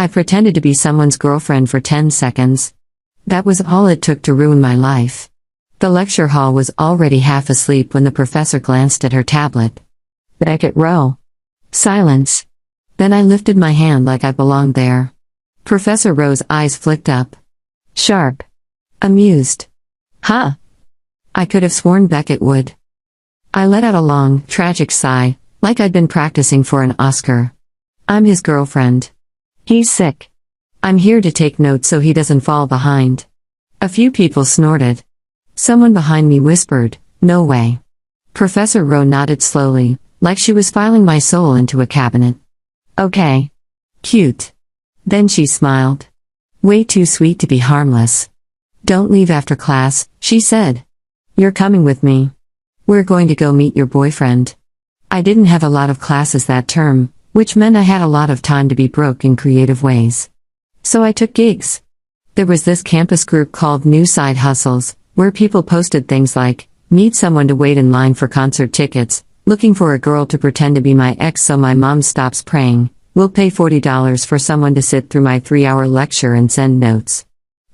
I pretended to be someone's girlfriend for 10 seconds. That was all it took to ruin my life. The lecture hall was already half asleep when the professor glanced at her tablet. Beckett Rowe. Silence. Then I lifted my hand like I belonged there. Professor Rowe's eyes flicked up. Sharp. Amused. Huh? I could have sworn Beckett would. I let out a long, tragic sigh, like I'd been practicing for an Oscar. I'm his girlfriend. He's sick. I'm here to take notes so he doesn't fall behind. A few people snorted. Someone behind me whispered, "No way." Professor Rowe nodded slowly, like she was filing my soul into a cabinet. Okay. Cute. Then she smiled. Way too sweet to be harmless. Don't leave after class, she said. You're coming with me. We're going to go meet your boyfriend. I didn't have a lot of classes that term, which meant I had a lot of time to be broke in creative ways. So I took gigs. There was this campus group called New Side Hustles, where people posted things like, need someone to wait in line for concert tickets, looking for a girl to pretend to be my ex so my mom stops praying, will pay $40 for someone to sit through my 3-hour lecture and send notes.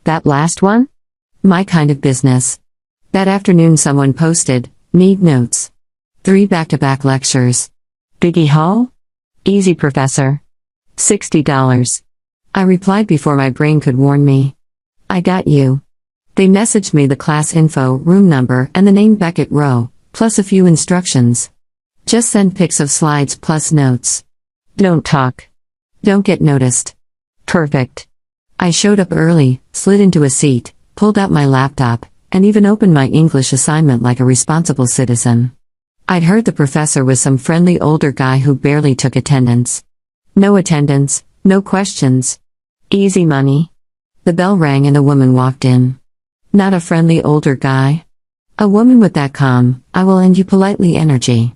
That last one? My kind of business. That afternoon someone posted, need notes. 3 back-to-back lectures. Biggie Hall? Easy, professor. $60. I replied before my brain could warn me. I got you. They messaged me the class info, room number, and the name Beckett Rowe, plus a few instructions. Just send pics of slides plus notes. Don't talk. Don't get noticed. Perfect. I showed up early, slid into a seat, pulled out my laptop, and even opened my English assignment like a responsible citizen. I'd heard the professor was some friendly older guy who barely took attendance. No attendance, no questions. Easy money. The bell rang and a woman walked in. Not a friendly older guy. A woman with that calm, I will end you politely energy.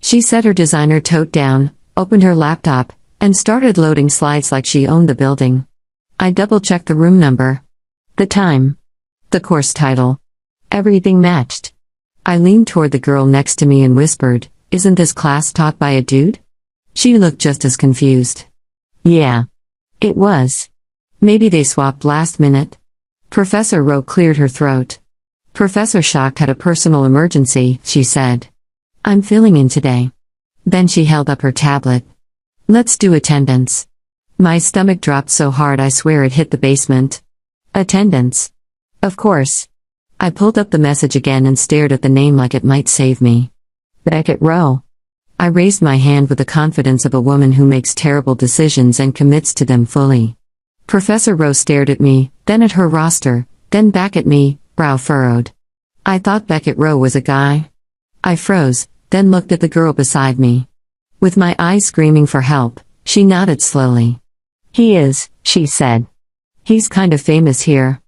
She set her designer tote down, opened her laptop, and started loading slides like she owned the building. I double-checked the room number. The time. The course title. Everything matched. I leaned toward the girl next to me and whispered, isn't this class taught by a dude? She looked just as confused. Yeah. It was. Maybe they swapped last minute. Professor Rowe cleared her throat. Professor Shock had a personal emergency, she said. I'm filling in today. Then she held up her tablet. Let's do attendance. My stomach dropped so hard I swear it hit the basement. Attendance. Of course. I pulled up the message again and stared at the name like it might save me. Beckett Rowe. I raised my hand with the confidence of a woman who makes terrible decisions and commits to them fully. Professor Rowe stared at me, then at her roster, then back at me, brow furrowed. I thought Beckett Rowe was a guy. I froze, then looked at the girl beside me. With my eyes screaming for help, she nodded slowly. He is, she said. He's kind of famous here.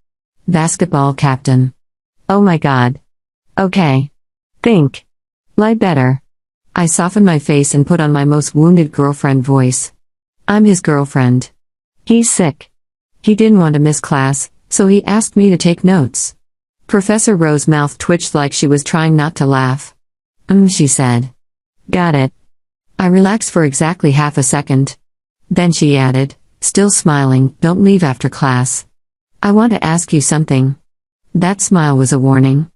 Basketball captain. Oh my god. Okay. Think. Lie better. I softened my face and put on my most wounded girlfriend voice. I'm his girlfriend. He's sick. He didn't want to miss class, so he asked me to take notes. Professor Rowe's mouth twitched like she was trying not to laugh. She said. Got it. I relaxed for exactly half a second. Then she added, still smiling, don't leave after class. I want to ask you something. That smile was a warning.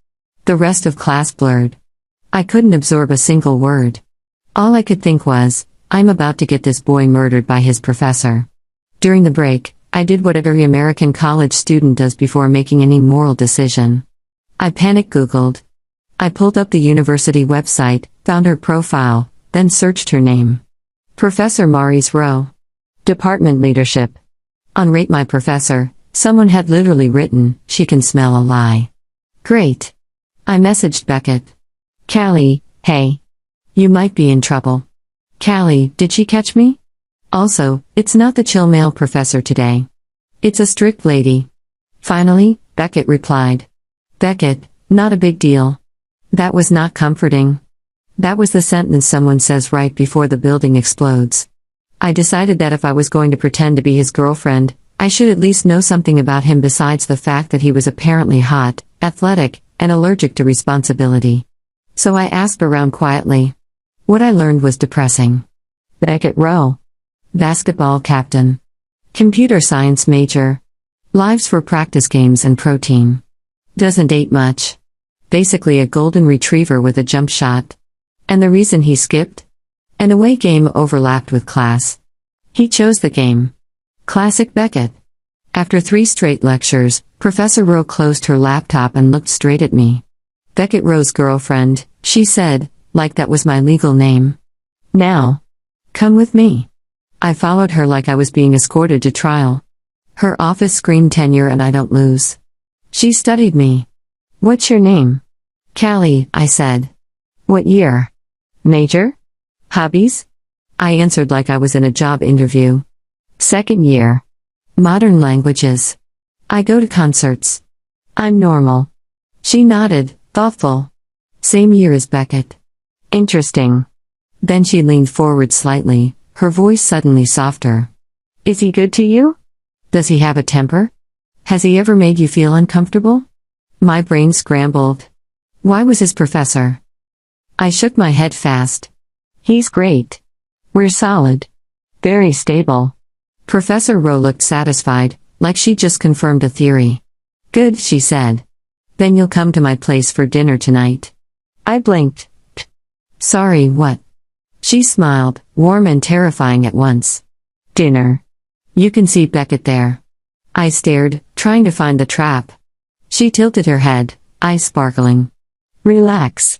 The rest of class blurred. I couldn't absorb a single word. All I could think was, I'm about to get this boy murdered by his professor. During the break, I did what every American college student does before making any moral decision. I panic Googled. I pulled up the university website, found her profile, then searched her name. Professor Maurice Rowe. Department leadership. On Rate My Professor, someone had literally written, she can smell a lie. Great. I messaged Beckett. Callie, hey. You might be in trouble. Callie, did she catch me? Also, it's not the chill male professor today. It's a strict lady. Finally, Beckett replied. Beckett, not a big deal. That was not comforting. That was the sentence someone says right before the building explodes. I decided that if I was going to pretend to be his girlfriend, I should at least know something about him besides the fact that he was apparently hot, athletic, and allergic to responsibility. So I asked around quietly. What I learned was depressing. Beckett Rowe. Basketball captain. Computer science major. Lives for practice games and protein. Doesn't date much. Basically a golden retriever with a jump shot. And the reason he skipped? An away game overlapped with class. He chose the game. Classic Beckett. After 3 straight lectures, Professor Rowe closed her laptop and looked straight at me. Beckett Rowe's girlfriend, she said, like that was my legal name. Now, come with me. I followed her like I was being escorted to trial. Her office screamed tenure and I don't lose. She studied me. What's your name? Callie, I said. What year? Major? Hobbies? I answered like I was in a job interview. 2nd year. Modern languages. I go to concerts. I'm normal. She nodded, thoughtful. Same year as Beckett. Interesting. Then she leaned forward slightly, her voice suddenly softer. Is he good to you? Does he have a temper? Has he ever made you feel uncomfortable? My brain scrambled. Why was his professor? I shook my head fast. He's great. We're solid. Very stable. Professor Rowe looked satisfied, like she just confirmed a theory. Good, she said. Then you'll come to my place for dinner tonight. I blinked. Sorry, what? She smiled, warm and terrifying at once. Dinner. You can see Beckett there. I stared, trying to find the trap. She tilted her head, eyes sparkling. Relax.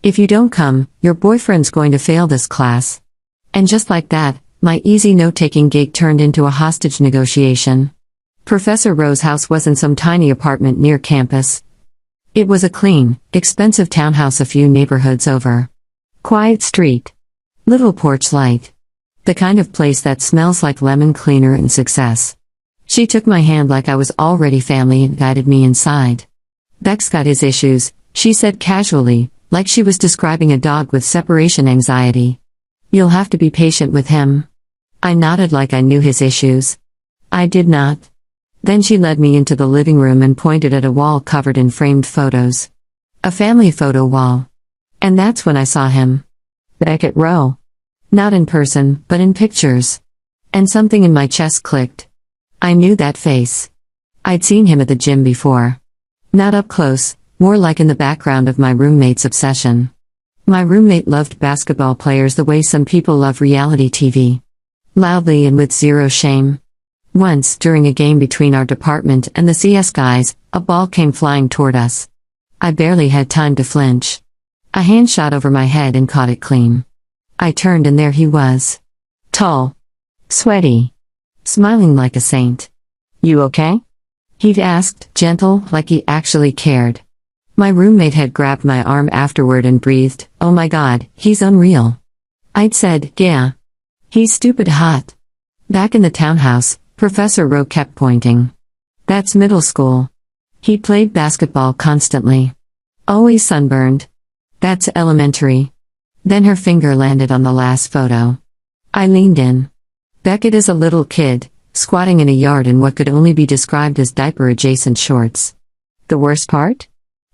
If you don't come, your boyfriend's going to fail this class. And just like that, my easy note-taking gig turned into a hostage negotiation. Professor Rowe's house wasn't some tiny apartment near campus. It was a clean, expensive townhouse a few neighborhoods over. Quiet street. Little porch light. The kind of place that smells like lemon cleaner and success. She took my hand like I was already family and guided me inside. Beck's got his issues, she said casually, like she was describing a dog with separation anxiety. You'll have to be patient with him. I nodded like I knew his issues. I did not. Then she led me into the living room and pointed at a wall covered in framed photos. A family photo wall. And that's when I saw him. Beckett Rowe. Not in person, but in pictures. And something in my chest clicked. I knew that face. I'd seen him at the gym before. Not up close, more like in the background of my roommate's obsession. My roommate loved basketball players the way some people love reality TV. Loudly and with zero shame. Once, during a game between our department and the CS guys, a ball came flying toward us. I barely had time to flinch. A hand shot over my head and caught it clean. I turned and there he was. Tall. Sweaty. Smiling like a saint. You okay? He'd asked, gentle, like he actually cared. My roommate had grabbed my arm afterward and breathed, "Oh my God, he's unreal." I'd said, "Yeah. He's stupid hot." Back in the townhouse, Professor Rowe kept pointing. That's middle school. He played basketball constantly. Always sunburned. That's elementary. Then her finger landed on the last photo. I leaned in. Beckett is a little kid, squatting in a yard in what could only be described as diaper-adjacent shorts. The worst part?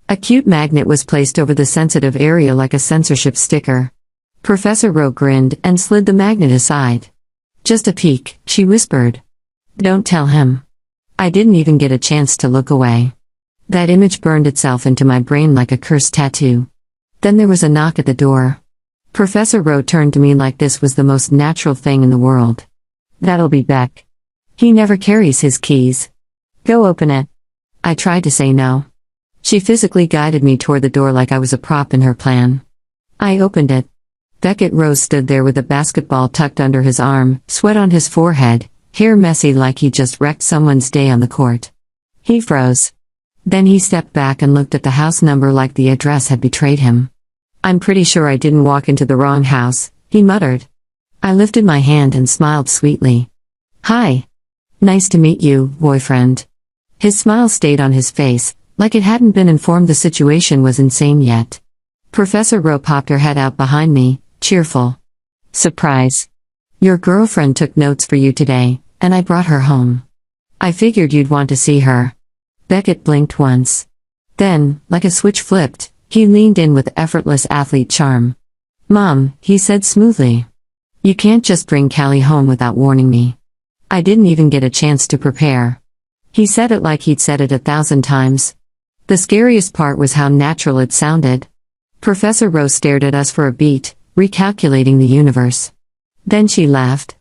A cute magnet was placed over the sensitive area like a censorship sticker. Professor Rowe grinned and slid the magnet aside. Just a peek, she whispered. Don't tell him. I didn't even get a chance to look away. That image burned itself into my brain like a cursed tattoo. Then there was a knock at the door. Professor Rowe turned to me like this was the most natural thing in the world. That'll be Beck. He never carries his keys. Go open it. I tried to say no. She physically guided me toward the door like I was a prop in her plan. I opened it. Beckett Rowe stood there with a basketball tucked under his arm, sweat on his forehead, hair messy like he just wrecked someone's day on the court. He froze. Then he stepped back and looked at the house number like the address had betrayed him. I'm pretty sure I didn't walk into the wrong house, he muttered. I lifted my hand and smiled sweetly. Hi. Nice to meet you, boyfriend. His smile stayed on his face, like it hadn't been informed the situation was insane yet. Professor Rowe popped her head out behind me, cheerful. Surprise. Your girlfriend took notes for you today, and I brought her home. I figured you'd want to see her. Beckett blinked once. Then, like a switch flipped, he leaned in with effortless athlete charm. Mom, he said smoothly. You can't just bring Callie home without warning me. I didn't even get a chance to prepare. He said it like he'd said it 1,000 times. The scariest part was how natural it sounded. Professor Rose stared at us for a beat, recalculating the universe. Then she laughed.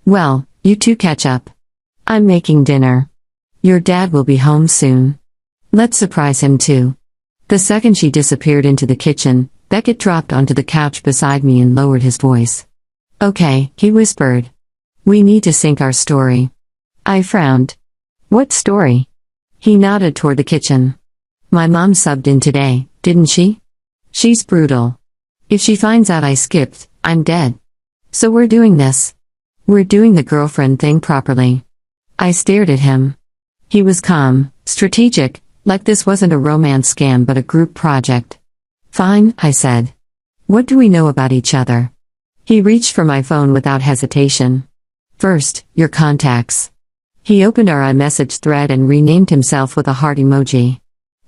Well, you two catch up. I'm making dinner. Your dad will be home soon. Let's surprise him too. The second she disappeared into the kitchen, Beckett dropped onto the couch beside me and lowered his voice. Okay, he whispered. We need to sync our story. I frowned. What story? He nodded toward the kitchen. My mom subbed in today, didn't she? She's brutal. If she finds out I skipped, I'm dead. So we're doing this. We're doing the girlfriend thing properly. I stared at him. He was calm, strategic, like this wasn't a romance scam but a group project. Fine, I said. What do we know about each other? He reached for my phone without hesitation. First, your contacts. He opened our iMessage thread and renamed himself with a heart emoji.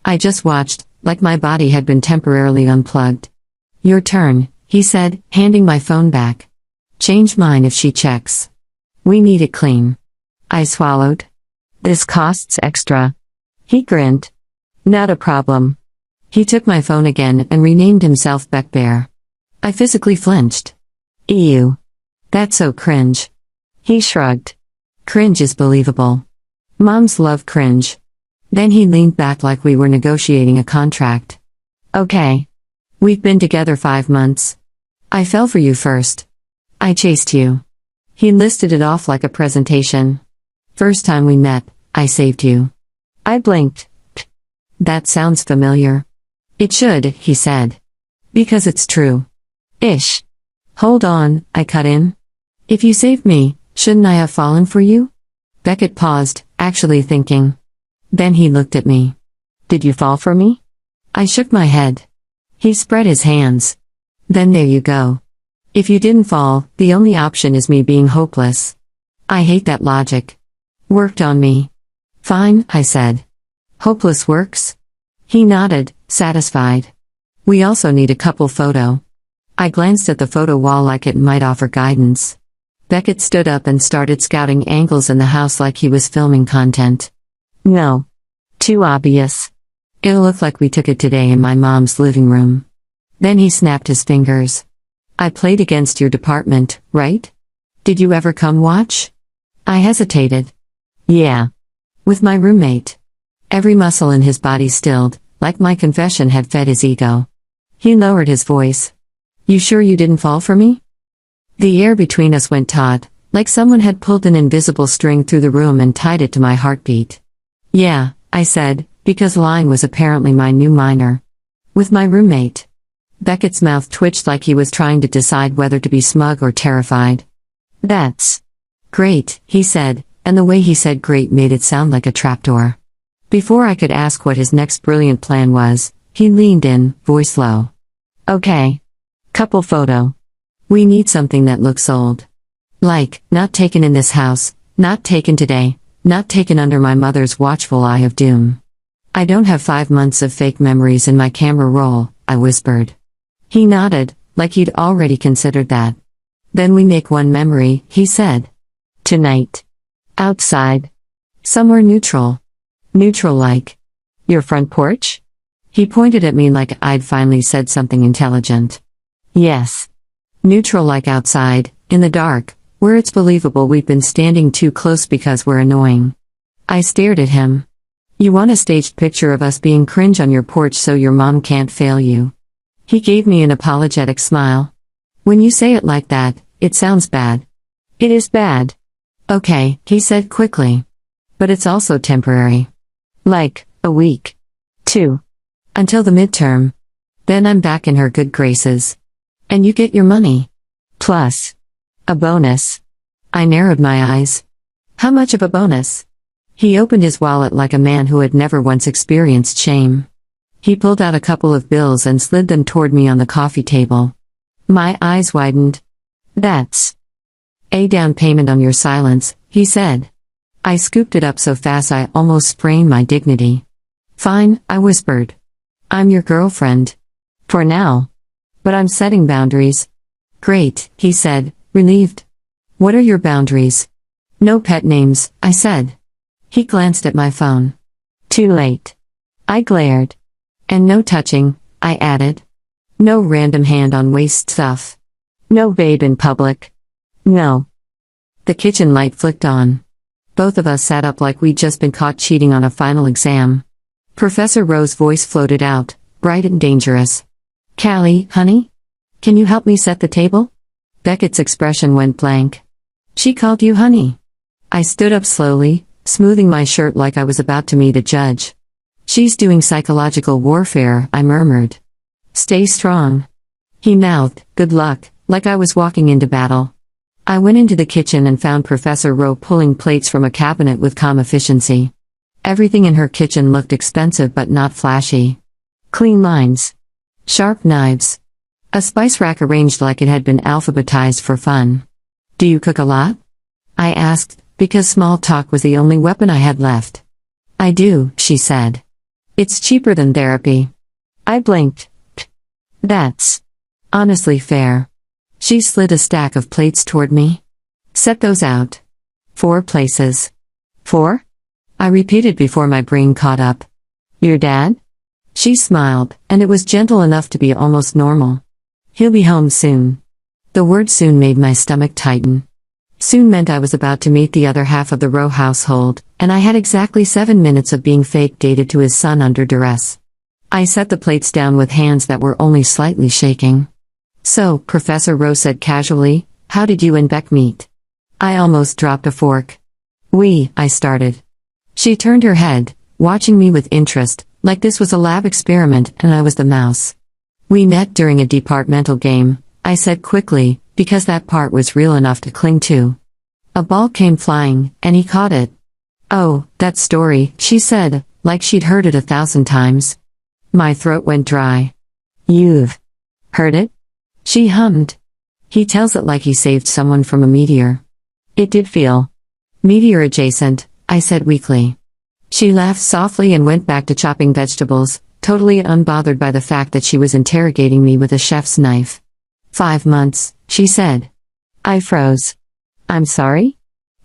I just watched, like my body had been temporarily unplugged. Your turn, he said, handing my phone back. Change mine if she checks. We need it clean. I swallowed. This costs extra. He grinned. Not a problem. He took my phone again and renamed himself Beckbear. I physically flinched. Ew. That's so cringe. He shrugged. Cringe is believable. Moms love cringe. Then he leaned back like we were negotiating a contract. Okay. We've been together 5 months. I fell for you first. I chased you. He listed it off like a presentation. First time we met, I saved you. I blinked. That sounds familiar. It should, he said. Because it's true. Ish. Hold on, I cut in. If you saved me, shouldn't I have fallen for you? Beckett paused, actually thinking. Then he looked at me. Did you fall for me? I shook my head. He spread his hands. Then there you go. If you didn't fall, the only option is me being hopeless. I hate that logic. Worked on me. Fine, I said. Hopeless works? He nodded, satisfied. We also need a couple photo. I glanced at the photo wall like it might offer guidance. Beckett stood up and started scouting angles in the house like he was filming content. No. Too obvious. It'll look like we took it today in my mom's living room. Then he snapped his fingers. I played against your department, right? Did you ever come watch? I hesitated. Yeah. With my roommate. Every muscle in his body stilled, like my confession had fed his ego. He lowered his voice. You sure you didn't fall for me? The air between us went taut, like someone had pulled an invisible string through the room and tied it to my heartbeat. Yeah, I said, because lying was apparently my new minor. With my roommate. Beckett's mouth twitched like he was trying to decide whether to be smug or terrified. That's great, he said, and the way he said great made it sound like a trapdoor. Before I could ask what his next brilliant plan was, he leaned in, voice low. Okay. Couple photo. We need something that looks old. Like, not taken in this house, not taken today, not taken under my mother's watchful eye of doom. I don't have 5 months of fake memories in my camera roll, I whispered. He nodded, like he'd already considered that. Then we make one memory, he said. Tonight. Outside. Somewhere neutral. Neutral like. Your front porch? He pointed at me like I'd finally said something intelligent. Yes. Neutral like outside, in the dark, where it's believable we've been standing too close because we're annoying. I stared at him. You want a staged picture of us being cringe on your porch so your mom can't fail you. He gave me an apologetic smile. When you say it like that, it sounds bad. It is bad. Okay, he said quickly. But it's also temporary. Like, a week. 2. Until the midterm. Then I'm back in her good graces. And you get your money. Plus. A bonus. I narrowed my eyes. How much of a bonus? He opened his wallet like a man who had never once experienced shame. He pulled out a couple of bills and slid them toward me on the coffee table. My eyes widened. That's a down payment on your silence, he said. I scooped it up so fast I almost sprained my dignity. Fine, I whispered. I'm your girlfriend. For now. But I'm setting boundaries. Great, he said, relieved. What are your boundaries? No pet names, I said. He glanced at my phone. Too late. I glared. And no touching, I added. No random hand on waist stuff. No babe in public. No. The kitchen light flicked on. Both of us sat up like we'd just been caught cheating on a final exam. Professor Rowe's voice floated out, bright and dangerous. Callie, honey? Can you help me set the table? Beckett's expression went blank. She called you honey. I stood up slowly, smoothing my shirt like I was about to meet a judge. She's doing psychological warfare, I murmured. Stay strong. He mouthed, good luck, like I was walking into battle. I went into the kitchen and found Professor Rowe pulling plates from a cabinet with calm efficiency. Everything in her kitchen looked expensive but not flashy. Clean lines. Sharp knives. A spice rack arranged like it had been alphabetized for fun. Do you cook a lot? I asked, because small talk was the only weapon I had left. I do, she said. It's cheaper than therapy. I blinked. That's honestly fair. She slid a stack of plates toward me. Set those out. 4 places. 4? I repeated before my brain caught up. Your dad? She smiled, and it was gentle enough to be almost normal. He'll be home soon. The word soon made my stomach tighten. Soon meant I was about to meet the other half of the Rowe household, and I had exactly 7 minutes of being fake dated to his son under duress. I set the plates down with hands that were only slightly shaking. So, Professor Rowe said casually, how did you and Beck meet? I almost dropped a fork. I started. She turned her head, watching me with interest, like this was a lab experiment and I was the mouse. We met during a departmental game, I said quickly, because that part was real enough to cling to. A ball came flying, and he caught it. Oh, that story, she said, like she'd heard it 1,000 times. My throat went dry. You've heard it? She hummed. He tells it like he saved someone from a meteor. It did feel meteor adjacent, I said weakly. She laughed softly and went back to chopping vegetables, totally unbothered by the fact that she was interrogating me with a chef's knife. 5 months, she said. I froze. I'm sorry?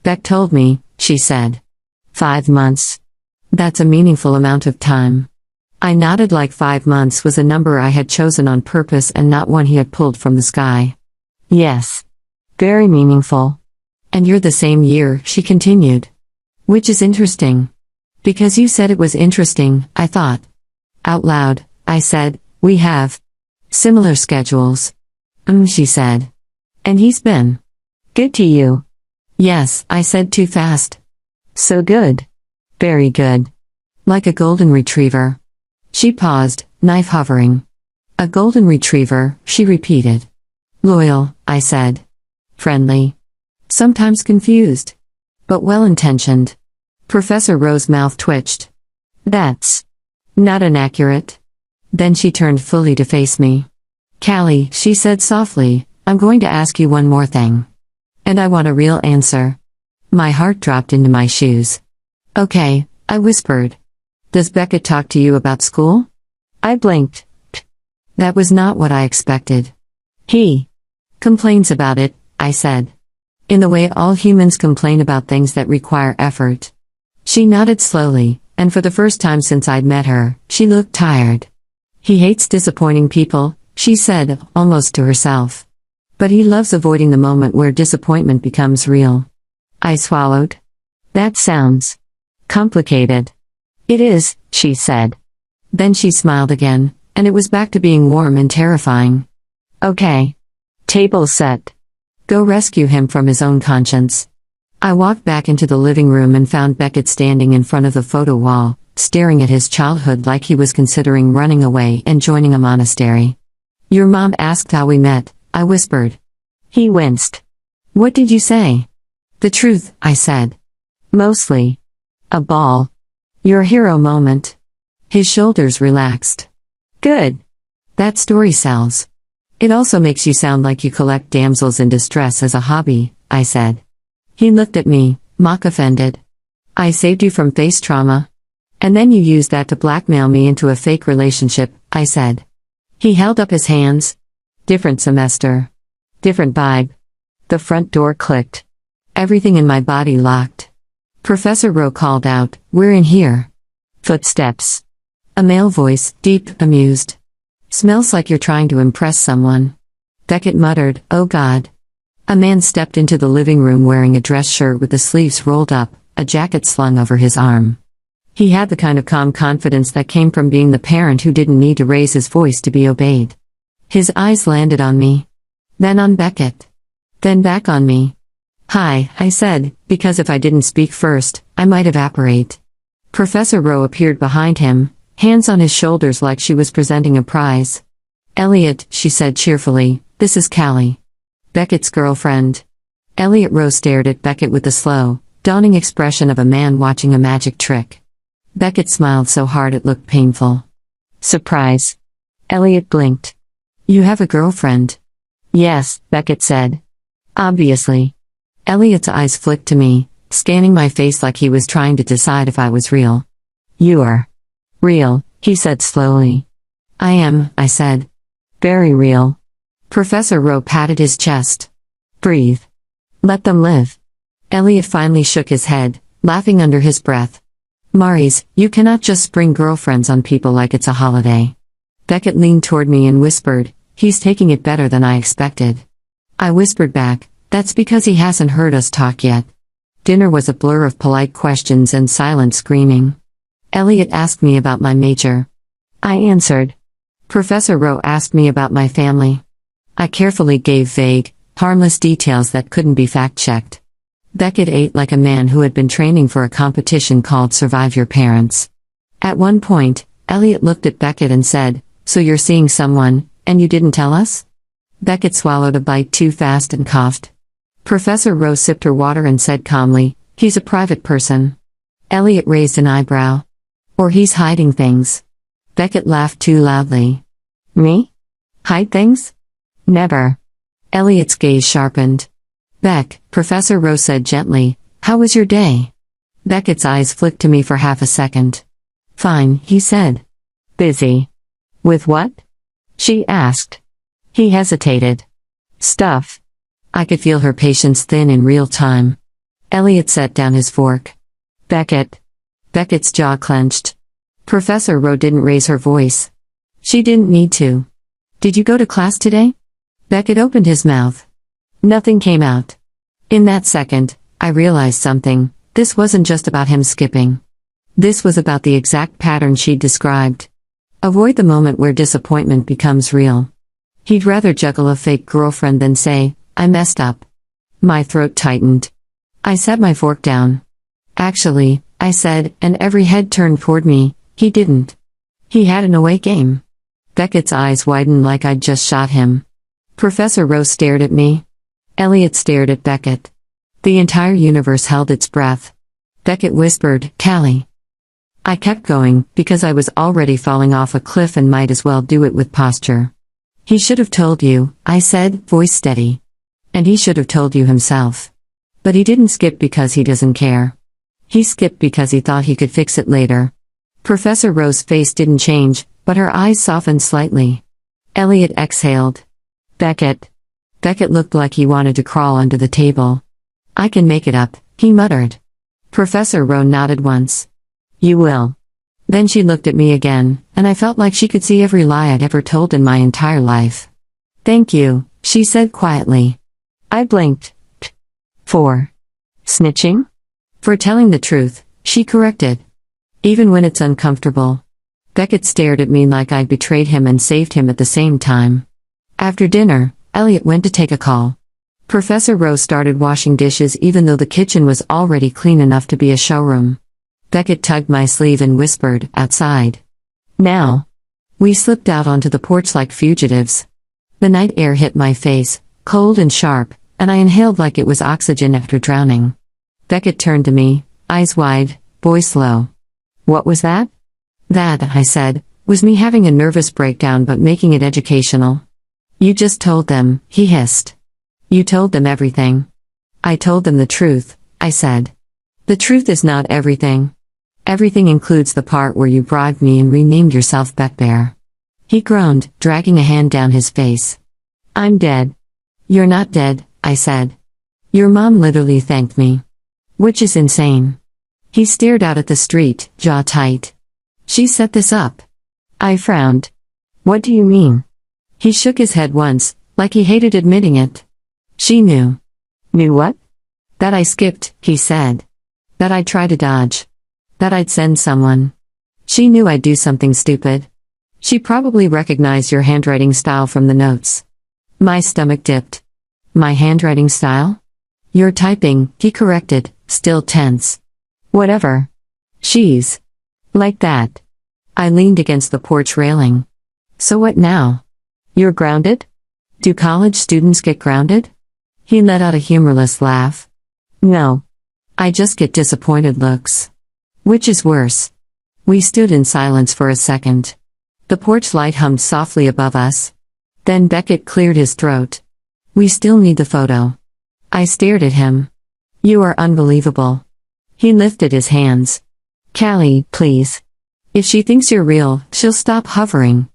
Beck told me, she said. 5 months. That's a meaningful amount of time. I nodded like 5 months was a number I had chosen on purpose and not one he had pulled from the sky. Yes. Very meaningful. And you're the same year, she continued. Which is interesting. Because you said it was interesting, I thought. Out loud, I said, we have similar schedules. She said. And he's been good to you? Yes, I said too fast. So good. Very good. Like a golden retriever. She paused, knife hovering. A golden retriever, she repeated. Loyal, I said. Friendly. Sometimes confused. But well-intentioned. Professor Rowe's mouth twitched. That's not inaccurate. Then she turned fully to face me. Callie, she said softly, I'm going to ask you one more thing. And I want a real answer. My heart dropped into my shoes. Okay, I whispered. Does Beckett talk to you about school? I blinked. That was not what I expected. He complains about it, I said. In the way all humans complain about things that require effort. She nodded slowly, and for the first time since I'd met her, she looked tired. He hates disappointing people, she said, almost to herself. But he loves avoiding the moment where disappointment becomes real. I swallowed. That sounds complicated. It is, she said. Then she smiled again, and it was back to being warm and terrifying. Okay. Table set. Go rescue him from his own conscience. I walked back into the living room and found Beckett standing in front of the photo wall, staring at his childhood like he was considering running away and joining a monastery. Your mom asked how we met, I whispered. He winced. What did you say? The truth, I said. Mostly. A ball. Your hero moment. His shoulders relaxed. Good. That story sells. It also makes you sound like you collect damsels in distress as a hobby, I said. He looked at me, mock offended. I saved you from face trauma. And then you used that to blackmail me into a fake relationship, I said. He held up his hands. Different semester. Different vibe. The front door clicked. Everything in my body locked. Professor Rowe called out, "We're in here." Footsteps. A male voice, deep, amused. "Smells like you're trying to impress someone." Beckett muttered, "Oh God." A man stepped into the living room wearing a dress shirt with the sleeves rolled up, a jacket slung over his arm. He had the kind of calm confidence that came from being the parent who didn't need to raise his voice to be obeyed. His eyes landed on me. Then on Beckett. Then back on me. "Hi," I said, because if I didn't speak first, I might evaporate. Professor Rowe appeared behind him, hands on his shoulders like she was presenting a prize. "Elliot," she said cheerfully, "this is Callie. Beckett's girlfriend." Elliot Rowe stared at Beckett with the slow, dawning expression of a man watching a magic trick. Beckett smiled so hard it looked painful. "Surprise." Elliot blinked. "You have a girlfriend?" "Yes," Beckett said. "Obviously." Elliot's eyes flicked to me, scanning my face like he was trying to decide if I was real. "You're real," he said slowly. "I am," I said. "Very real." Professor Rowe patted his chest. "Breathe. Let them live." Elliot finally shook his head, laughing under his breath. "Maurice, you cannot just spring girlfriends on people like it's a holiday." Beckett leaned toward me and whispered, "He's taking it better than I expected." I whispered back, "That's because he hasn't heard us talk yet." Dinner was a blur of polite questions and silent screaming. Elliot asked me about my major. I answered. Professor Rowe asked me about my family. I carefully gave vague, harmless details that couldn't be fact-checked. Beckett ate like a man who had been training for a competition called Survive Your Parents. At one point, Elliot looked at Beckett and said, "So you're seeing someone, and you didn't tell us?" Beckett swallowed a bite too fast and coughed. Professor Rowe sipped her water and said calmly, "He's a private person." Elliot raised an eyebrow. "Or he's hiding things." Beckett laughed too loudly. "Me? Hide things? Never." Elliot's gaze sharpened. "Beck," Professor Rowe said gently, "how was your day?" Beckett's eyes flicked to me for half a second. "Fine," he said. "Busy." "With what?" she asked. He hesitated. "Stuff." I could feel her patience thin in real time. Elliot set down his fork. "Beckett." Beckett's jaw clenched. Professor Rowe didn't raise her voice. She didn't need to. "Did you go to class today?" Beckett opened his mouth. Nothing came out. In that second, I realized something. This wasn't just about him skipping. This was about the exact pattern she'd described. Avoid the moment where disappointment becomes real. He'd rather juggle a fake girlfriend than say, "I messed up." My throat tightened. I set my fork down. "Actually," I said, and every head turned toward me, "he didn't. He had an away game." Beckett's eyes widened like I'd just shot him. Professor Rowe stared at me. Elliot stared at Beckett. The entire universe held its breath. Beckett whispered, "Callie." I kept going, because I was already falling off a cliff and might as well do it with posture. "He should have told you," I said, voice steady. "And he should have told you himself. But he didn't skip because he doesn't care. He skipped because he thought he could fix it later." Professor Rowe's face didn't change, but her eyes softened slightly. Elliot exhaled. "Beckett." Beckett looked like he wanted to crawl under the table. "I can make it up," he muttered. Professor Rowe nodded once. "You will." Then she looked at me again, and I felt like she could see every lie I'd ever told in my entire life. "Thank you," she said quietly. I blinked. For snitching? For telling the truth, she corrected. Even when it's uncomfortable. Beckett stared at me like I'd betrayed him and saved him at the same time. After dinner, Elliot went to take a call. Professor Rowe started washing dishes even though the kitchen was already clean enough to be a showroom. Beckett tugged my sleeve and whispered, "Outside. Now." We slipped out onto the porch like fugitives. The night air hit my face, cold and sharp, and I inhaled like it was oxygen after drowning. Beckett turned to me, eyes wide, voice low. "What was that?" "That," I said, "was me having a nervous breakdown but making it educational." "You just told them," he hissed. "You told them everything." "I told them the truth," I said. "The truth is not everything. Everything includes the part where you bribed me and renamed yourself Beckbear." He groaned, dragging a hand down his face. "I'm dead." "You're not dead," I said. Your mom literally thanked me. Which is insane. He stared out at the street, jaw tight. She set this up. I frowned. What do you mean? He shook his head once, like he hated admitting it. She knew. Knew what? That I skipped, he said. That I'd try to dodge. That I'd send someone. She knew I'd do something stupid. She probably recognized your handwriting style from the notes. My stomach dipped. My handwriting style? Your typing, he corrected, still tense. Whatever. She's like that. I leaned against the porch railing. So what now? You're grounded? Do college students get grounded? He let out a humorless laugh. No. I just get disappointed looks. Which is worse? We stood in silence for a second. The porch light hummed softly above us. Then Beckett cleared his throat. We still need the photo. I stared at him. You are unbelievable. He lifted his hands. Callie, please. If she thinks you're real, she'll stop hovering.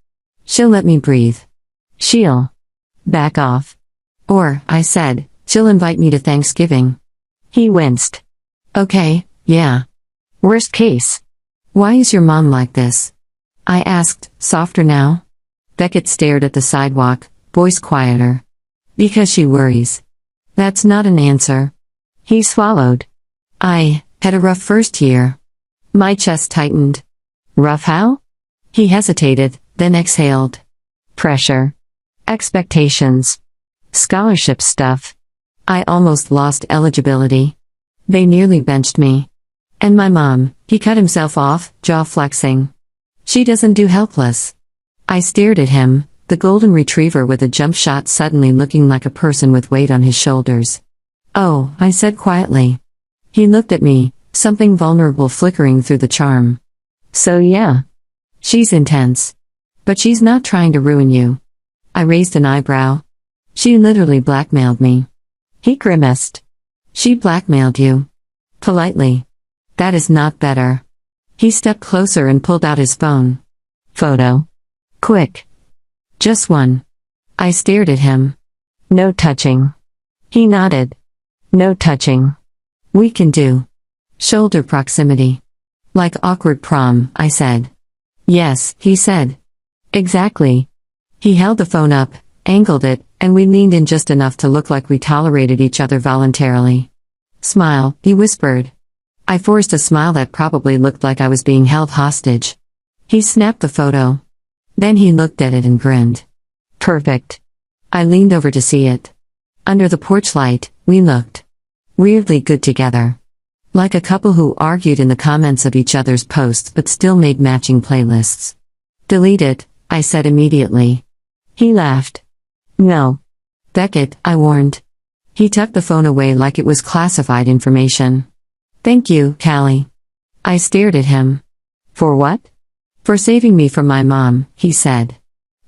She'll let me breathe. She'll back off. Or, I said, she'll invite me to Thanksgiving. He winced. Okay, yeah. Worst case. Why is your mom like this? I asked, softer now. Beckett stared at the sidewalk, voice quieter. Because she worries. That's not an answer. He swallowed. I had a rough first year. My chest tightened. Rough how? He hesitated, then exhaled. Pressure. Expectations. Scholarship stuff. I almost lost eligibility. They nearly benched me. And my mom, he cut himself off, jaw flexing. She doesn't do helpless. I stared at him, the golden retriever with a jump shot suddenly looking like a person with weight on his shoulders. Oh, I said quietly. He looked at me, something vulnerable flickering through the charm. So yeah. She's intense. But she's not trying to ruin you. I raised an eyebrow. She literally blackmailed me. He grimaced. She blackmailed you. Politely. That is not better. He stepped closer and pulled out his phone. Photo. Quick. Just one. I stared at him. No touching. He nodded. No touching. We can do. Shoulder proximity. Like awkward prom, I said. Yes, he said. Exactly. He held the phone up, angled it, and we leaned in just enough to look like we tolerated each other voluntarily. Smile, he whispered. I forced a smile that probably looked like I was being held hostage. He snapped the photo. Then he looked at it and grinned. Perfect. I leaned over to see it. Under the porch light, we looked weirdly good together. Like a couple who argued in the comments of each other's posts but still made matching playlists. Delete it, I said immediately. He laughed. No. Beckett, I warned. He tucked the phone away like it was classified information. Thank you, Callie. I stared at him. For what? For saving me from my mom, he said.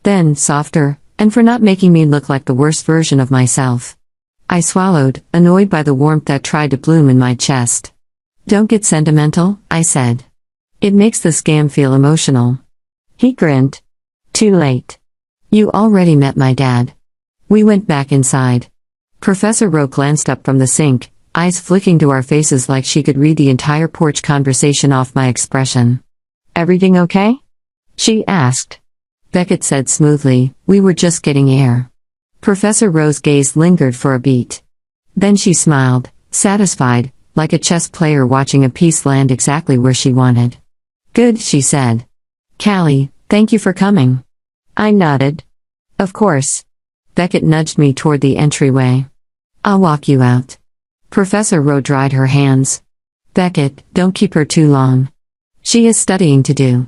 Then, softer, and for not making me look like the worst version of myself. I swallowed, annoyed by the warmth that tried to bloom in my chest. Don't get sentimental, I said. It makes the scam feel emotional. He grinned. Too late. You already met my dad. We went back inside. Professor Rowe glanced up from the sink, eyes flicking to our faces like she could read the entire porch conversation off my expression. Everything okay? She asked. Beckett said smoothly, we were just getting air. Professor Rowe's gaze lingered for a beat. Then she smiled, satisfied, like a chess player watching a piece land exactly where she wanted. Good, she said. Callie, thank you for coming. I nodded. Of course. Beckett nudged me toward the entryway. I'll walk you out. Professor Rowe dried her hands. Beckett, don't keep her too long. She has studying to do.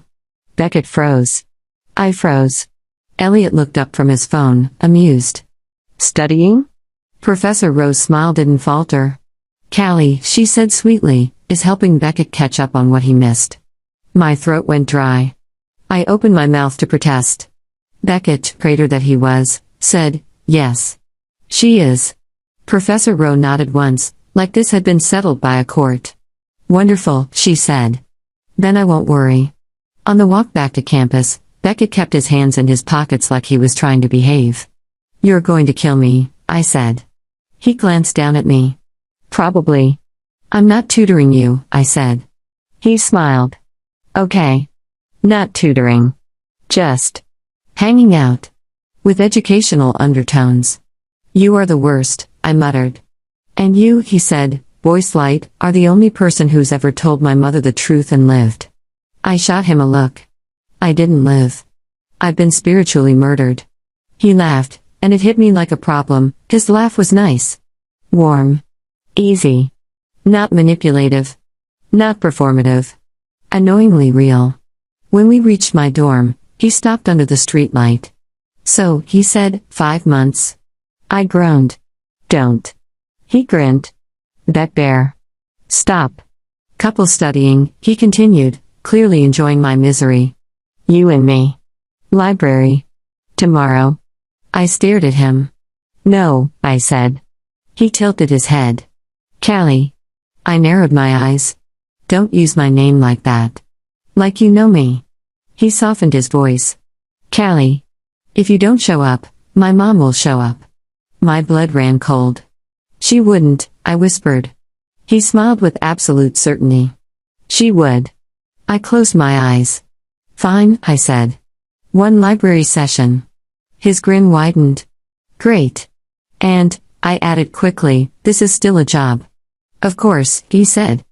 Beckett froze. I froze. Elliot looked up from his phone, amused. Studying? Professor Rowe's smile didn't falter. Callie, she said sweetly, is helping Beckett catch up on what he missed. My throat went dry. I opened my mouth to protest. Beckett, traitor that he was, said, yes. She is. Professor Rowe nodded once, like this had been settled by a court. Wonderful, she said. Then I won't worry. On the walk back to campus, Beckett kept his hands in his pockets like he was trying to behave. You're going to kill me, I said. He glanced down at me. Probably. I'm not tutoring you, I said. He smiled. Okay. Not tutoring. Just hanging out. With educational undertones. You are the worst, I muttered. And you, he said, voice light, are the only person who's ever told my mother the truth and lived. I shot him a look. I didn't live. I've been spiritually murdered. He laughed, and it hit me like a problem. His laugh was nice. Warm. Easy. Not manipulative. Not performative. Annoyingly real. When we reached my dorm, he stopped under the streetlight. So, he said, 5 months. I groaned. Don't. He grinned. Bet bear. Stop. Couple studying, he continued, clearly enjoying my misery. You and me. Library. Tomorrow. I stared at him. No, I said. He tilted his head. Callie. I narrowed my eyes. Don't use my name like that. Like you know me. He softened his voice. Callie. If you don't show up, my mom will show up. My blood ran cold. She wouldn't, I whispered. He smiled with absolute certainty. She would. I closed my eyes. Fine, I said. One library session. His grin widened. Great. And, I added quickly, this is still a job. Of course, he said.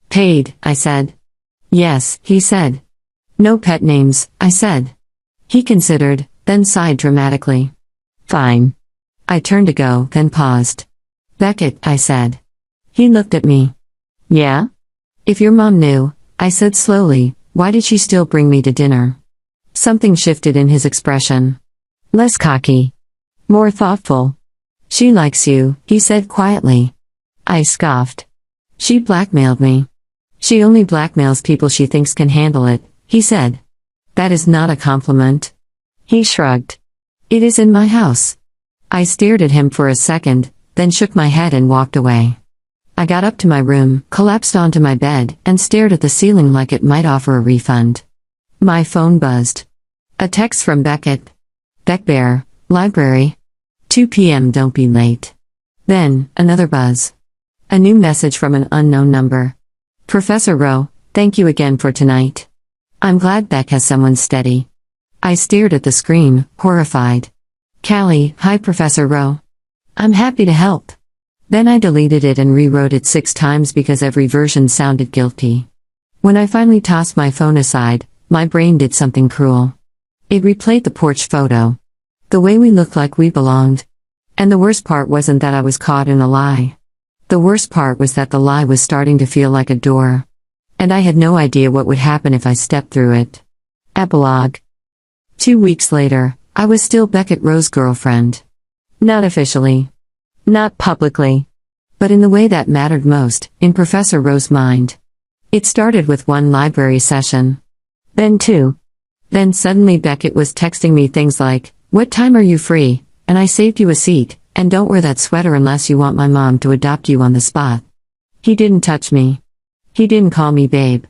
Paid, I said. Yes, he said. No pet names, I said. He considered, then sighed dramatically. Fine. I turned to go, then paused. Beckett, I said. He looked at me. Yeah? If your mom knew, I said slowly, why did she still bring me to dinner? Something shifted in his expression. Less cocky. More thoughtful. She likes you, he said quietly. I scoffed. She blackmailed me. She only blackmails people she thinks can handle it, he said. That is not a compliment. He shrugged. It is in my house. I stared at him for a second, then shook my head and walked away. I got up to my room, collapsed onto my bed, and stared at the ceiling like it might offer a refund. My phone buzzed. A text from Beckett. Bear, library. 2 p.m. Don't be late. Then, another buzz. A new message from an unknown number. Professor Rowe, thank you again for tonight. I'm glad Beck has someone steady. I stared at the screen, horrified. Callie, hi Professor Rowe. I'm happy to help. Then I deleted it and rewrote it 6 times because every version sounded guilty. When I finally tossed my phone aside, my brain did something cruel. It replayed the porch photo. The way we looked like we belonged. And the worst part wasn't that I was caught in a lie. The worst part was that the lie was starting to feel like a door. And I had no idea what would happen if I stepped through it. Epilogue. 2 weeks later, I was still Beckett Rowe's girlfriend. Not officially. Not publicly. But in the way that mattered most, in Professor Rowe's mind. It started with 1 library session. Then 2. Then suddenly Beckett was texting me things like, what time are you free? And I saved you a seat, and don't wear that sweater unless you want my mom to adopt you on the spot. He didn't touch me. He didn't call me babe.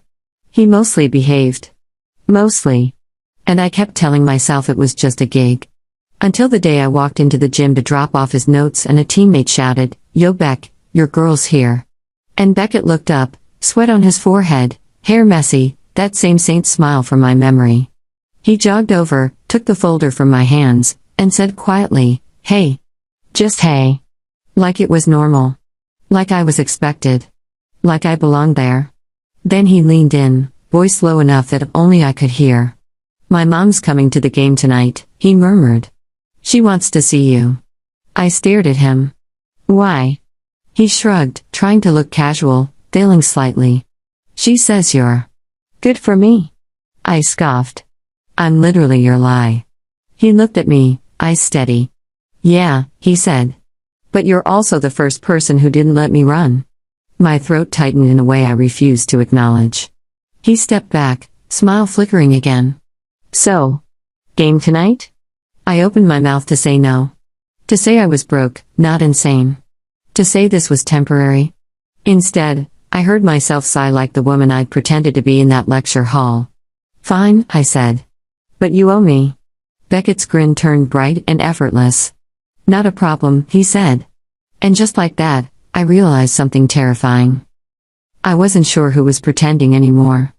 He mostly behaved. Mostly. And I kept telling myself it was just a gig. Until the day I walked into the gym to drop off his notes and a teammate shouted, Yo Beck, your girl's here. And Beckett looked up, sweat on his forehead, hair messy, that same saint smile from my memory. He jogged over, took the folder from my hands, and said quietly, hey. Just hey. Like it was normal. Like I was expected. Like I belonged there. Then he leaned in, voice low enough that only I could hear. My mom's coming to the game tonight, he murmured. She wants to see you. I stared at him. Why? He shrugged, trying to look casual, failing slightly. She says you're good for me. I scoffed. I'm literally your lie. He looked at me, eyes steady. Yeah, he said. But you're also the first person who didn't let me run. My throat tightened in a way I refused to acknowledge. He stepped back, smile flickering again. So, game tonight? I opened my mouth to say no. To say I was broke, not insane. To say this was temporary. Instead, I heard myself sigh like the woman I'd pretended to be in that lecture hall. Fine, I said. But you owe me. Beckett's grin turned bright and effortless. Not a problem, he said. And just like that, I realized something terrifying. I wasn't sure who was pretending anymore.